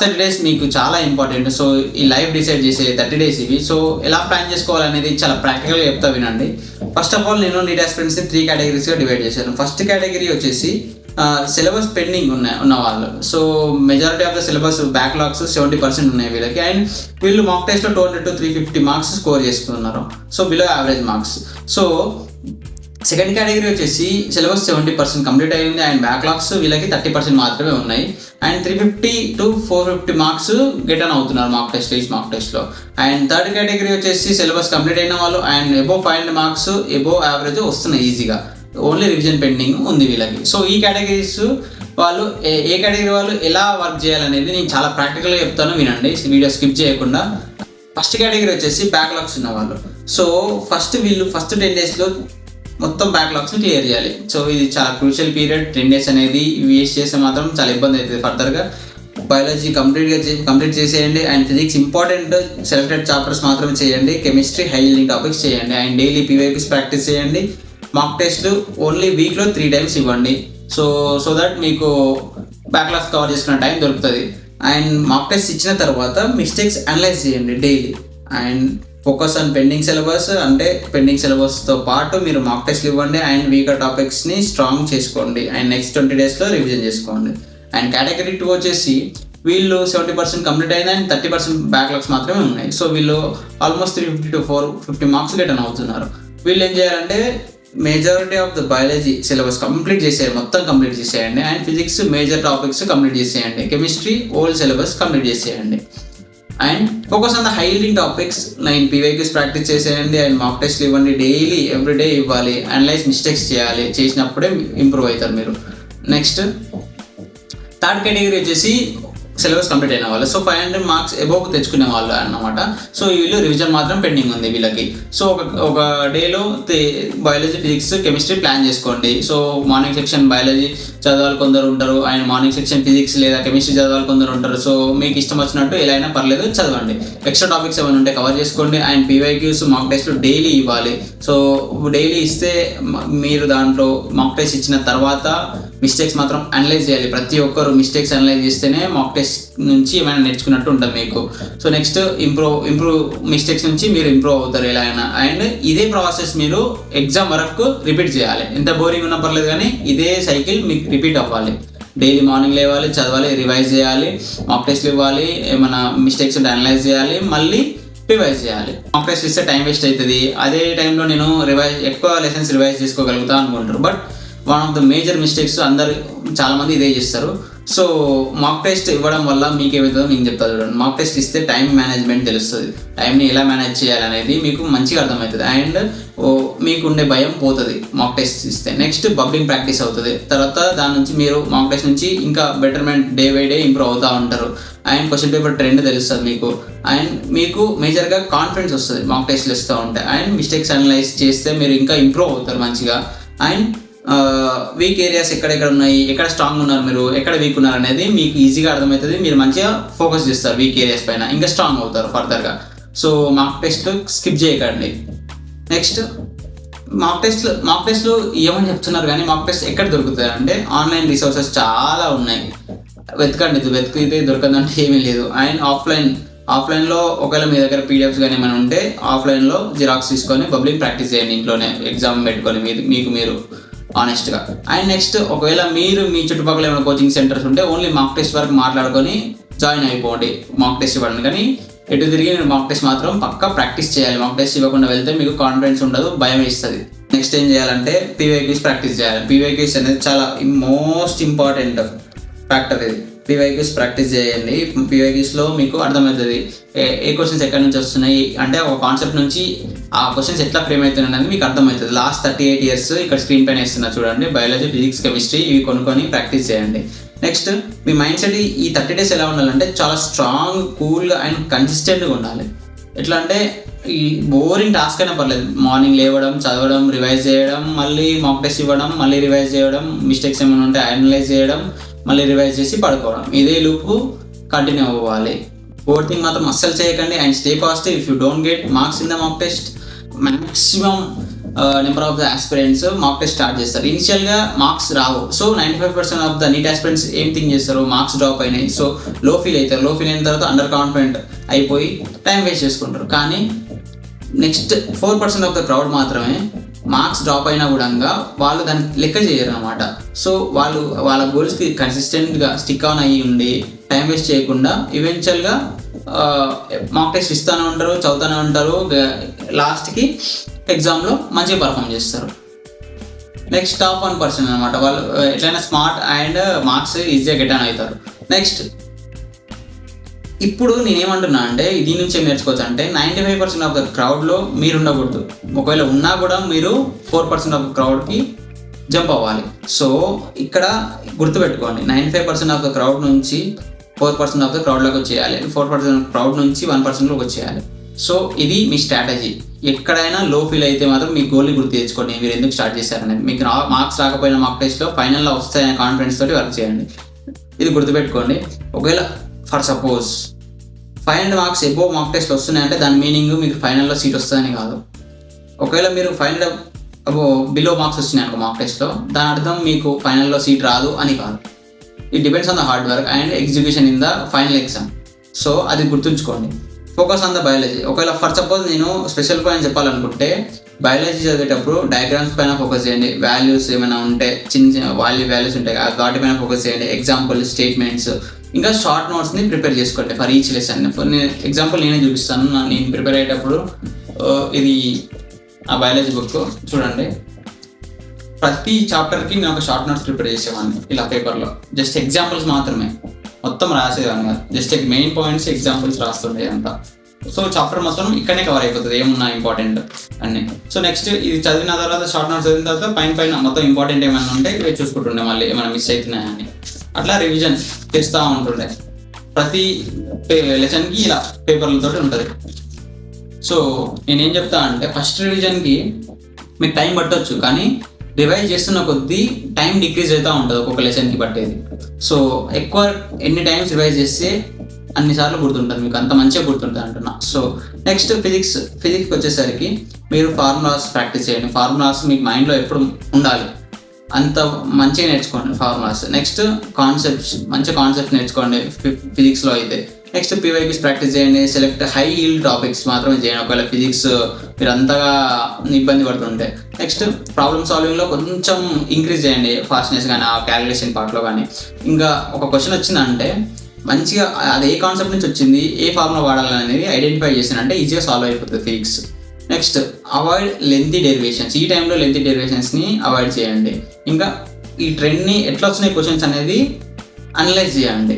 Last 30 days మీకు చాలా important. So ఈ లైఫ్ డిసైడ్ చేసే 30 days ఇవి. సో ఎలా ప్లాన్ చేసుకోవాలనేది చాలా ప్రాక్టికల్గా చెప్తా వినండి. ఫస్ట్ ఆఫ్ ఆల్ నేను నీట్ ఆస్పిరెంట్స్ని 3 కేటగిరీస్గా డివైడ్ చేశాను. ఫస్ట్ కేటగిరీ వచ్చేసి సిలబస్ పెండింగ్ ఉన్న వాళ్ళు. So majority of the syllabus backlogs 70% ఉన్నాయి వీళ్ళకి. అండ్ వీళ్ళు మాక్ టెస్ట్లో 200 to 350 మార్క్స్ స్కోర్ చేసుకున్నారు. So below average marks. So second category వచ్చేసి సిలబస్ 70% కంప్లీట్ అయింది అండ్ బ్యాక్లాగ్స్ వీళ్ళకి 30% మాత్రమే ఉన్నాయి. And 350 to 450 marks get on అవుతున్నారు మాక్ టెస్ట్, ఈచ్ మాక్ టెస్ట్లో. అండ్ థర్డ్ కేటగిరీ వచ్చేసి సిలబస్ కంప్లీట్ అయిన వాళ్ళు and above 500 marks above average వస్తున్నాయి ఈజీగా. ఓన్లీ రివిజన్ పెండింగ్ ఉంది వీళ్ళకి. సో ఈ కేటగిరీస్ వాళ్ళు ఏ కేటగిరీ వాళ్ళు ఎలా వర్క్ చేయాలనేది నేను చాలా ప్రాక్టికల్గా చెప్తాను వినండి, వీడియో స్కిప్ చేయకుండా. ఫస్ట్ కేటగిరీ వచ్చేసి బ్యాక్లాగ్స్ ఉన్న వాళ్ళు. సో వీళ్ళు ఫస్ట్ 10 daysలో మొత్తం బ్యాక్లాగ్స్ని క్లియర్ చేయాలి. సో ఇది చాలా క్రూషియల్ పీరియడ్. 10 days అనేది వేస్ట్ చేస్తే మాత్రం చాలా ఇబ్బంది అవుతుంది ఫర్దర్గా. బయాలజీ కంప్లీట్ చేసేయండి and physics important selected chapters మాత్రమే చేయండి. కెమిస్ట్రీ హై యీల్డింగ్ టాపిక్స్ చేయండి అండ్ డైలీ పీవైక్యూస్ ప్రాక్టీస్ చేయండి. మాక్ టెస్ట్లు ఓన్లీ వీక్లో 3 times ఇవ్వండి. సో దట్ మీకు బ్యాక్లాగ్స్ కవర్ చేసుకునే టైం దొరుకుతుంది. అండ్ మాక్ టెస్ట్ ఇచ్చిన తర్వాత మిస్టేక్స్ అనలైజ్ చేయండి daily. And focus on pending syllabus, అంటే పెండింగ్ సిలబస్తో పాటు మీరు మాక్ టెస్ట్లు ఇవ్వండి అండ్ వీకర్ టాపిక్స్ని స్ట్రాంగ్ చేసుకోండి. అండ్ నెక్స్ట్ 20 daysలో రివిజన్ చేసుకోండి. అండ్ కేటగిరీ 2 వచ్చేసి వీళ్ళు 70% కంప్లీట్ అయింది అండ్ 30% బ్యాక్లాగ్స్ మాత్రమే ఉన్నాయి. సో వీళ్ళు almost 350 to 450 marks get on అవుతున్నారు. వీళ్ళు ఏం చేయాలంటే majority of the biology syllabus complete చేసేయండి, మొత్తం కంప్లీట్ చేసేయండి. And physics major topics complete చేసేయండి. కెమిస్ట్రీ ఓల్డ్ సిలబస్ కంప్లీట్ చేసేయండి. And focus on the high yielding topics. 9 PYQs practice చేసేయండి అండ్ మాక్ టెస్ట్లు ఇవ్వండి. డైలీ ఎవ్రీడే ఇవ్వాలి. అనలైజ్ మిస్టేక్స్ చేయాలి, చేసినప్పుడే ఇంప్రూవ్ అవుతారు మీరు. నెక్స్ట్ థర్డ్ కేటగిరీ వచ్చేసి సిలబస్ కంప్లీట్ అయిన వాళ్ళు. సో 500 మార్క్స్ అబోవ్ తెచ్చుకునే వాళ్ళు అన్నమాట. సో వీళ్ళు రివిజన్ మాత్రం పెండింగ్ ఉంది వీళ్ళకి. సో ఒక డేలో బయాలజీ, ఫిజిక్స్, కెమిస్ట్రీ ప్లాన్ చేసుకోండి. సో మార్నింగ్ సెక్షన్ బయాలజీ చదవాలి కొందరు ఉంటారు అండ్ మార్నింగ్ సెక్షన్ ఫిజిక్స్ లేదా కెమిస్ట్రీ చదవాలి కొందరు ఉంటారు. సో మీకు ఇష్టం వచ్చినట్టు ఎలా అయినా పర్లేదు చదవండి. ఎక్స్ట్రా టాపిక్స్ ఏమైనా ఉంటే కవర్ చేసుకోండి. అండ్ పీవైక్యూస్ మాక్ టెస్ట్లు డైలీ ఇవ్వాలి. సో డైలీ ఇస్తే మీరు దాంట్లో మాక్ టెస్ట్ ఇచ్చిన తర్వాత మిస్టేక్స్ మాత్రం అనలైజ్ చేయాలి. ప్రతి ఒక్కరు మిస్టేక్స్ అనలైజ్ చేస్తేనే మాక్ టెస్ట్ నుంచి ఏమైనా నేర్చుకున్నట్టు ఉంటుంది మీకు. సో నెక్స్ట్ ఇంప్రూవ్ మిస్టేక్స్ నుంచి మీరు ఇంప్రూవ్ అవుతారు ఎలా అయినా. అండ్ ఇదే ప్రాసెస్ మీరు ఎగ్జామ్ వరకు రిపీట్ చేయాలి. ఎంత బోరింగ్ ఉన్నా పర్లేదు కానీ ఇదే సైకిల్ మీకు రిపీట్ అవ్వాలి. డైలీ మార్నింగ్ లేవాలి, చదవాలి, రివైజ్ చేయాలి, మాక్ టెస్ట్లు ఇవ్వాలి, ఏమైనా మిస్టేక్స్ ఉంటే అనలైజ్ చేయాలి, మళ్ళీ రివైజ్ చేయాలి. మాక్ టెస్ట్ ఇస్తే టైం వేస్ట్ అవుతుంది. అదే టైంలో నేను ఎక్కువ లెసన్స్ రివైజ్ చేసుకోగలుగుతా అనుకుంటారు. But one of the major mistakes చాలామంది ఇదే చేస్తారు. సో మాక్ టెస్ట్ ఇవ్వడం వల్ల మీకు ఏమవుతుందో నేను చెప్తాను చూడండి. మాక్ టెస్ట్ ఇస్తే టైం మేనేజ్మెంట్ తెలుస్తుంది. టైంని ఎలా మేనేజ్ చేయాలనేది మీకు మంచిగా అర్థమవుతుంది అండ్ మీకు ఉండే భయం పోతుంది మాక్ టెస్ట్ ఇస్తే. నెక్స్ట్ బబ్లింగ్ ప్రాక్టీస్ అవుతుంది. తర్వాత దాని నుంచి మీరు మాక్ టెస్ట్ నుంచి ఇంకా betterment day by day improve అవుతూ ఉంటారు. అండ్ క్వశ్చన్ పేపర్ ట్రెండ్ తెలుస్తుంది మీకు. అండ్ మీకు మేజర్గా కాన్ఫిడెన్స్ వస్తుంది మాక్ టెస్ట్లు ఇస్తూ ఉంటాయి. అండ్ మిస్టేక్స్ అనలైజ్ చేస్తే మీరు ఇంకా ఇంప్రూవ్ అవుతారు మంచిగా. అండ్ వీక్ ఏరియాస్ ఎక్కడెక్కడ ఉన్నాయి, ఎక్కడ స్ట్రాంగ్ ఉన్నారు, మీరు ఎక్కడ వీక్ ఉన్నారు అనేది మీకు ఈజీగా అర్థమవుతుంది. మీరు మంచిగా ఫోకస్ చేస్తారు వీక్ ఏరియాస్ పైన, ఇంకా స్ట్రాంగ్ అవుతారు ఫర్దర్గా. సో మాక్ టెస్ట్ స్కిప్ చేయకండి. నెక్స్ట్ మాక్ టెస్ట్లు ఏమని చెప్తున్నారు కానీ మాక్ టెస్ట్ ఎక్కడ దొరుకుతుంది అంటే ఆన్లైన్ రిసోర్సెస్ చాలా ఉన్నాయి. వెతికితే దొరకదంటే ఏమీ లేదు. అండ్ ఆఫ్లైన్లో ఒకవేళ మీ దగ్గర పీడిఎఫ్స్ కానీ ఏమైనా ఉంటే ఆఫ్లైన్లో జిరాక్స్ తీసుకొని బబ్లింగ్ ప్రాక్టీస్ చేయండి ఇంట్లోనే, ఎగ్జామ్ పెట్టుకొని మీకు మీరు ఆనెస్ట్గా. అండ్ నెక్స్ట్ ఒకవేళ మీరు మీ చుట్టుపక్కల ఏమైనా కోచింగ్ సెంటర్స్ ఉంటే ఓన్లీ మాక్ టెస్ట్ వరకు మాట్లాడుకొని జాయిన్ అయిపోండి మాక్ టెస్ట్ ఇవ్వండి. కానీ ఎటు తిరిగి మీరు మాక్ టెస్ట్ మాత్రం పక్కా ప్రాక్టీస్ చేయాలి. మాక్ టెస్ట్ ఇవ్వకుండా వెళ్తే మీకు కాన్ఫిడెన్స్ ఉండదు, భయం వేస్తుంది. నెక్స్ట్ ఏం చేయాలంటే పీవైక్యూస్ ప్రాక్టీస్ చేయాలి. పీవైక్యూస్ అనేది చాలా మోస్ట్ ఇంపార్టెంట్ ఫ్యాక్టర్ ఇది. పీవైక్యూస్ ప్రాక్టీస్ చేయండి. పీవైక్యూస్లో మీకు అర్థమవుతుంది ఏ క్వశ్చన్స్ ఎక్కడి నుంచి వస్తున్నాయి, అంటే ఒక కాన్సెప్ట్ నుంచి ఆ క్వశ్చన్స్ ఎట్లా ఫ్రేమ్ అవుతున్నాయి అనేది మీకు అర్థమవుతుంది. లాస్ట్ 38 years ఇక్కడ స్క్రీన్ పైన ఇస్తున్నా చూడండి. బయాలజీ, ఫిజిక్స్, కెమిస్ట్రీ ఇవి కొనుక్కొని ప్రాక్టీస్ చేయండి. నెక్స్ట్ మీ మైండ్ సెట్ ఈ 30 days ఎలా ఉండాలంటే చాలా స్ట్రాంగ్, కూల్గా అండ్ కన్సిస్టెంట్గా ఉండాలి. ఎట్లా అంటే ఈ బోరింగ్ టాస్క్ అయినా పర్లేదు, మార్నింగ్ లేవడం, చదవడం, రివైజ్ చేయడం, మళ్ళీ మాక్ టెస్ట్ ఇవ్వడం, మళ్ళీ రివైజ్ చేయడం, మిస్టేక్స్ ఏమైనా ఉంటే అనలైజ్ చేయడం, మళ్ళీ రివైజ్ చేసి పడుకోవడం, ఇదే లూప్ కంటిన్యూ అవ్వాలి. ఓవర్ థింక్ మాత్రం అస్సలు చేయకండి. And stay positive. If you don't get marks in the mock test, maximum number of the aspirants mock test start చేస్తారు. ఇనిషియల్గా marks Rao. So 95% of the neat aspirants ఏం think చేస్తారు, marks drop అయినాయి, so లో feel అవుతారు. లో feel అయిన తర్వాత అండర్ కాన్ఫిడెంట్ అయిపోయి టైం వేస్ట్ చేసుకుంటారు. కానీ నెక్స్ట్ 4% ఆఫ్ ద క్రౌడ్ మాత్రమే మార్క్స్ డ్రాప్ అయినా కూడా వాళ్ళు దాన్ని లెక్క చేయరు అనమాట. సో వాళ్ళు వాళ్ళ గోల్స్కి కన్సిస్టెంట్గా స్టిక్ ఆన్ అయ్యి ఉండి టైం వేస్ట్ చేయకుండా ఈవెన్చువల్గా మాక్ టెస్ట్ ఇస్తూనే ఉంటారు, చదువుతూనే ఉంటారు. లాస్ట్కి ఎగ్జామ్లో మంచిగా పర్ఫామ్ చేస్తారు. నెక్స్ట్ టాప్ 1% అనమాట. వాళ్ళు ఎట్లయినా స్మార్ట్ అండ్ మార్క్స్ ఈజీగా గెట్ ఆన్ అవుతారు. నెక్స్ట్ ఇప్పుడు నేనేమంటున్నా అంటే దీని నుంచి ఏం నేర్చుకోవచ్చు అంటే 95% ఆఫ్ ద క్రౌడ్లో మీరు ఉండకూడదు. ఒకవేళ ఉన్నా కూడా మీరు 4% ఆఫ్ ద క్రౌడ్కి జంప్ అవ్వాలి. సో ఇక్కడ గుర్తుపెట్టుకోండి, 95% ఆఫ్ ద క్రౌడ్ నుంచి 4% ఆఫ్ ద క్రౌడ్లోకి వచ్చేయాలి, 4% క్రౌడ్ నుంచి 1%లోకి వచ్చేయాలి. సో ఇది మీ స్ట్రాటజీ. ఎక్కడైనా లో ఫీల్ అయితే మాత్రం మీ గోల్ని గుర్తు తెచ్చుకోండి, మీరు ఎందుకు స్టార్ట్ చేశారనేది. మీకు మార్క్స్ రాకపోయినా మాక్ టెస్ట్లో ఫైనల్లో వస్తాయనే కాన్ఫిడెన్స్ తోటి వర్క్ చేయండి. ఇది గుర్తుపెట్టుకోండి. ఒకవేళ ఫర్ సపోజ్ 500 మార్క్స్ ఎబో మాక్ టెస్ట్లు వస్తున్నాయంటే దాని మీనింగ్ మీకు ఫైనల్లో సీట్ వస్తుందని కాదు. ఒకవేళ మీరు 500 అబో బిలో మార్క్స్ వస్తున్నాయి అనుకో మాక్ టెస్ట్లో, దాని అర్థం మీకు ఫైనల్లో సీట్ రాదు అని కాదు. It depends on the hard work and execution in the final exam. So అది గుర్తుంచుకోండి. Focus on the biology. ఒకవేళ ఫర్ సపోజ్ నేను స్పెషల్ పాయింట్ చెప్పాలనుకుంటే బయాలజీ చదివేటప్పుడు డయాగ్రామ్స్ పైన ఫోకస్ చేయండి. వాల్యూస్ ఏమైనా ఉంటే చిన్న చిన్న వాల్యూస్ ఉంటాయి వాటిపైన ఫోకస్ చేయండి. ఎగ్జాంపుల్, స్టేట్మెంట్స్, ఇంకా షార్ట్ నోట్స్ని ప్రిపేర్ చేసుకోండి ఫర్ ఈచ్ లెసన్. ఎగ్జాంపుల్ నేనే చూపిస్తాను. నేను ప్రిపేర్ అయ్యేటప్పుడు ఇది ఆ బయాలజీ బుక్ చూడండి. ప్రతి చాప్టర్కి నేను ఒక షార్ట్ నోట్స్ ప్రిపేర్ చేసేవాడిని ఇలా పేపర్లో. జస్ట్ ఎగ్జాంపుల్స్ మాత్రమే, మొత్తం రాసేవాడిని కాదు. జస్ట్ మెయిన్ పాయింట్స్ ఎగ్జాంపుల్స్ రాస్తుండే అంతా. సో చాప్టర్ మొత్తం ఇక్కడనే కవర్ అయిపోతుంది ఏమున్నా ఇంపార్టెంట్ అన్నీ. సో నెక్స్ట్ ఇది చదివిన తర్వాత షార్ట్ నోట్స్ చదివిన తర్వాత పైన మొత్తం ఇంపార్టెంట్ ఏమైనా ఉంటే ఇవి చూసుకుంటుండే, మళ్ళీ ఏమైనా మిస్ అవుతున్నాయని. అట్లా రివిజన్ చేస్తూ ఉంటుండే. ప్రతి లెసన్కి ఇలా పేపర్లతో ఉంటుంది. సో నేనేం చెప్తా అంటే ఫస్ట్ రివిజన్కి మీకు టైం పట్టవచ్చు, కానీ రివైజ్ చేస్తున్న కొద్దీ టైం డిక్రీజ్ అవుతూ ఉంటుంది ఒక్కొక్క లెసన్కి పట్టేది. సో ఎక్కువ ఎన్ని టైమ్స్ రివైజ్ చేస్తే అన్నిసార్లు గుర్తుంటుంది, మీకు అంత మంచిగా గుర్తుంటుంది అంటున్నా. సో నెక్స్ట్ ఫిజిక్స్కి వచ్చేసరికి మీరు ఫార్ములాస్ ప్రాక్టీస్ చేయండి. ఫార్ములాస్ మీకు మైండ్లో ఎప్పుడు ఉండాలి, అంత మంచిగా నేర్చుకోండి ఫార్ములాస్. నెక్స్ట్ కాన్సెప్ట్స్, మంచి కాన్సెప్ట్స్ నేర్చుకోండి ఫిజిక్స్లో అయితే. నెక్స్ట్ PYQs ప్రాక్టీస్ చేయండి. సెలెక్ట్ హై ఈల్డ్ టాపిక్స్ మాత్రమే చేయండి ఒకవేళ ఫిజిక్స్ మీరు అంతగా ఇబ్బంది పడుతుంటే. నెక్స్ట్ ప్రాబ్లమ్ సాల్వింగ్లో కొంచెం ఇంక్రీజ్ చేయండి ఫాస్ట్నెస్ కానీ ఆ క్యాలిక్యులేషన్ పార్ట్లో కానీ. ఇంకా ఒక క్వశ్చన్ వచ్చిందంటే మంచిగా అది ఏ కాన్సెప్ట్ నుంచి వచ్చింది, ఏ ఫార్ములా వాడాలనేది ఐడెంటిఫై చేసినంటే ఈజీగా సాల్వ్ అయిపోతుంది physics. Next avoid lengthy derivations. ఈ టైంలో లెంతీ డెరివేషన్స్ని అవాయిడ్ చేయండి. ఇంకా ఈ ట్రెండ్ని ఎట్లా వచ్చినాయి క్వశ్చన్స్ అనేది అనలైజ్ చేయండి.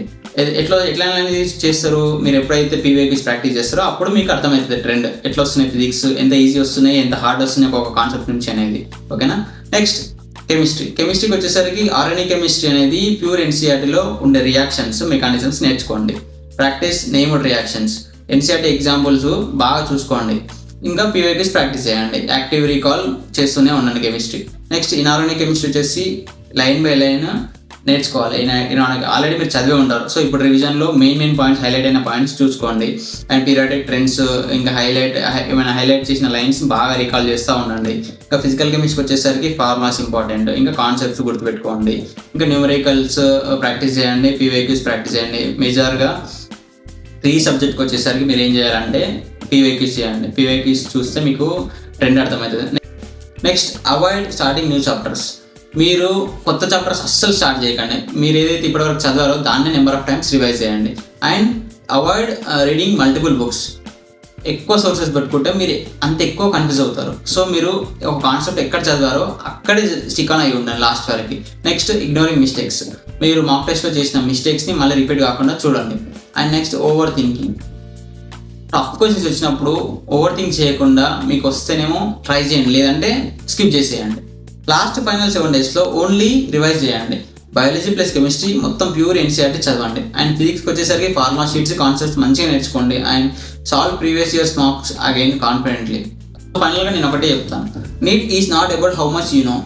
ఎట్లా అనలైజ్ చేస్తారు, మీరు ఎప్పుడైతే PYQs ప్రాక్టీస్ చేస్తారో అప్పుడు మీకు అర్థమవుతుంది ట్రెండ్ ఎట్లా వస్తున్నాయి, ఫిజిక్స్ ఎంత ఈజీ వస్తున్నాయి, ఎంత హార్డ్ వస్తున్నాయి ఒక కాన్సెప్ట్ నుంచి అనేది. ఓకేనా. నెక్స్ట్ కెమిస్ట్రీకి వచ్చేసరికి ఆర్గానిక్ కెమిస్ట్రీ అనేది ప్యూర్ NCERTలో ఉండే రియాక్షన్స్ మెకానిజమ్స్ నేర్చుకోండి. Practice named reactions, NCERT examples బాగా చూసుకోండి. ఇంకా PYQs ప్రాక్టీస్ చేయండి. యాక్టివ్ రీకాల్ చేస్తూనే ఉండండి కెమిస్ట్రీ. నెక్స్ట్ ఇనార్గానిక్ కెమిస్ట్రీ వచ్చేసి లైన్ బై లైన్ నేర్చుకోవాలి. ఆల్రెడీ మీరు చదివే ఉంటారు. సో ఇప్పుడు రివిజన్లో మెయిన్ పాయింట్స్, హైలైట్ అయిన పాయింట్స్ చూసుకోండి. అండ్ పీరియాడిక్ ట్రెండ్స్, ఇంకా ఏమైనా హైలైట్ చేసిన లైన్స్ బాగా రీకాల్ చేస్తూ ఉండండి. ఇంకా ఫిజికల్ కెమిస్ట్రీ వచ్చేసరికి ఫార్ములాస్ ఇంపార్టెంట్, ఇంకా కాన్సెప్ట్స్ గుర్తుపెట్టుకోండి. ఇంకా న్యూమరికల్స్ ప్రాక్టీస్ చేయండి, PYQs ప్రాక్టీస్ చేయండి. మేజర్గా 3 సబ్జెక్ట్కి వచ్చేసరికి మీరు ఏం చేయాలంటే PYQs చేయండి. PYQs చూస్తే మీకు ట్రెండ్ అర్థమవుతుంది. Next avoid starting new chapters. మీరు కొత్త చాప్టర్స్ అస్సలు స్టార్ట్ చేయకండి. మీరు ఏదైతే ఇప్పటివరకు చదివారో దాన్ని నెంబర్ ఆఫ్ టైమ్స్ రివైజ్ చేయండి. And avoid reading multiple books. ఎక్కువ సోర్సెస్ పెట్టుకుంటే మీరు అంత ఎక్కువ కన్ఫ్యూజ్ అవుతారు. సో మీరు ఒక కాన్సెప్ట్ ఎక్కడ చదివారో అక్కడే స్టిక్ ఆన్ అయి ఉండండి లాస్ట్ వరకు. Next ignoring mistakes. మీరు మాక్ టెస్ట్లో చేసిన మిస్టేక్స్ని మళ్ళీ రిపీట్ కాకుండా చూడండి. And next over thinking. Tough questions వచ్చినప్పుడు ఓవర్ థింక్ చేయకుండా మీకు వస్తేనేమో ట్రై చేయండి, లేదంటే స్కిప్ చేసేయండి. లాస్ట్ ఫైనల్ 7 డేస్లో ఓన్లీ రివైజ్ చేయండి. బయాలజీ ప్లస్ కెమిస్ట్రీ మొత్తం ప్యూర్ NCERT చదవండి. అండ్ ఫిజిక్స్కి వచ్చేసరికి ఫార్ములా షీట్స్, కాన్సెప్ట్స్ మంచిగా నేర్చుకోండి. And solve previous years marks again confidently. ఫైనల్గా నేను ఒకటే చెప్తాను, NEET is not about how much you know,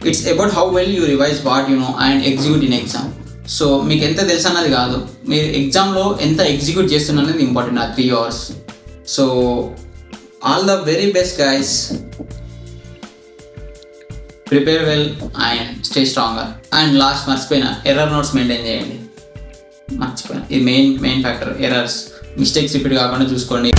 it's about how well you revise what you know and execute in exam. So మీకు ఎంత తెలుసు అన్నది కాదు, మీరు ఎగ్జామ్లో ఎంత ఎగ్జిక్యూట్ చేస్తున్నది ఇంపార్టెంట్ ఆ 3 hours. So all the very best guys. Prepare well and stay stronger. And last మర్చిపోయిన ఎర్రర్ నోట్స్ మెయింటైన్ చేయండి. మర్చిపోయిన ఇది main factor. Errors, mistakes repeat కాకుండా చూసుకోండి.